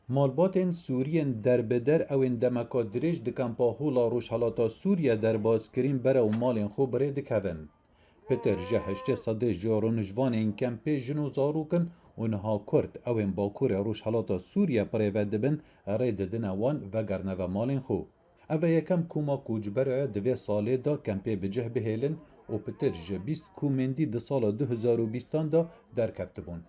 Malbatên Sûriyên derbeder ewên demeka dirêj di Kampahûla Rojhelata Sûriye derbazkirîn berew malên xwe birê dikevin. Piter ji heştê sedê ji rûnijvanên kempê jin û zarokin û niha Kurd ewên Bakurê Rojhelata Sûriye pirê vedibin rê didine wan vegerine ve malên xwe. Ev e yekem kûma koçber e di vê salê da kempê bi cih bihêlin û Piter ji 20 kûmendî di sala 2020 da derketibûn.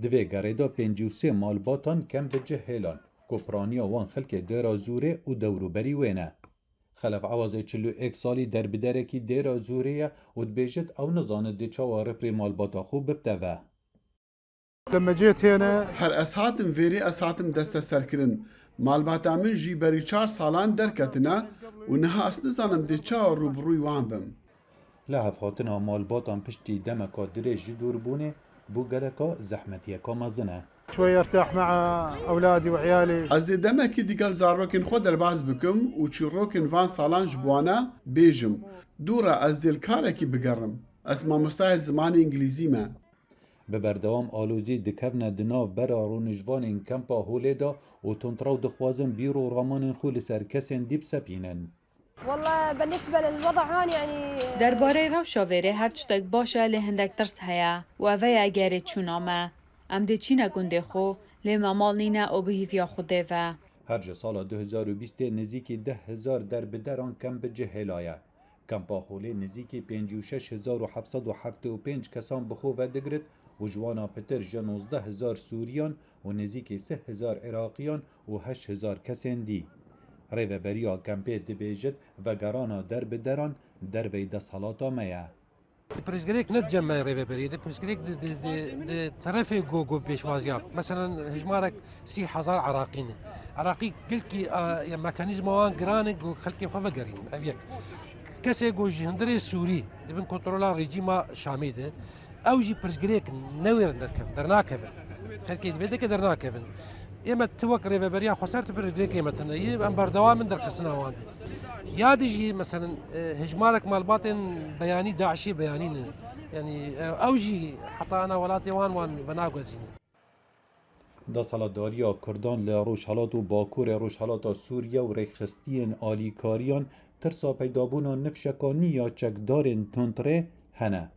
Di vê gerê de 53 malbatan kem bi cih hêlan ku piraniya wan xelkê dêra Zûrê û dewroberî wê ne. Xelef Ewazê 41 salî derbiderekî dêra Zûrê ye û dibêjit ew nizane dê çawa riprê malbata xwe bibteve. لما جيت هنا هر ez hatim verî ez hatim desteserkirin. Malbata min jî berî 4 salan derketine û niha ez nizanim dê çawa rûbirûyê wan bim. Li hevhatina malbatan piştî demeka dirêj jî dûrbûnê bû geleka zehmetiyeka mezin e. شوي ارتاح مع اولادي وعيالي. Ez dê demekî digel zarokên xwe derbas bikim û çîrokên van salan ji wana bêjim. Dûra ez dêlkarekî bigerim. Ez mamostaya zimanê îngilîzî me. Bi berdewam alozî dikevne di nav bera rûnijvanên kempa Holê da û tuntraw dixwazin bîro ramanên xwe li ser kesên dî bisepînin. والله بالنسبة للوضع هون يعني دربارەی ڕەوشە vêrê her tiştek baş e lê hindek tirs heye weveya gerê çûna me. Em dê çîne gundê xwe lê me mal nîne û bi hîviya Xwedê ve. Her ji sala 2020 nizîkî 10,000 derbideran kem bi cih hêlaye. Kempa Holê nizîkî 56,775 kesan bi xwe vedigirit û ji wan a pitir ji 19,000 Sûriyan û nizîkî 3,000 Iraqîyan û 8,000 kesên dî. Rêveberiya kempê dibêjit vegerana derbideran dervey desthelata me ye. پرسگریک نه جمع ریوبری ده پرسگریک ده طرف گو پیشوازی مثلا هجمارک 30,000 عراقینه عراقی گل کی یا مکانیزم وان گرانه گو خلکی خواه گریم اویک کسی گو جهندری سوری دبن کنترل رژیم شامی ده اوجی پرسگریک نویر در ناکفن خلکی دویده که در ناکفن اما توک ریوبری خسارت پرسگریک مثلا یه ام بردوام در قسنا وانده یادجی مثلا هجمارك مالباطن بياني داعشي بيانين يعني اوجي حتى انا ولاتي وان بناغوزين دستهلاتداریya Kurdan li Rojhilat û Bakurê Rojhilata Sûriye û rêxistiyên alîkariyan tirsa peydabûna nifşekanî ya çekdarên tundrê hene.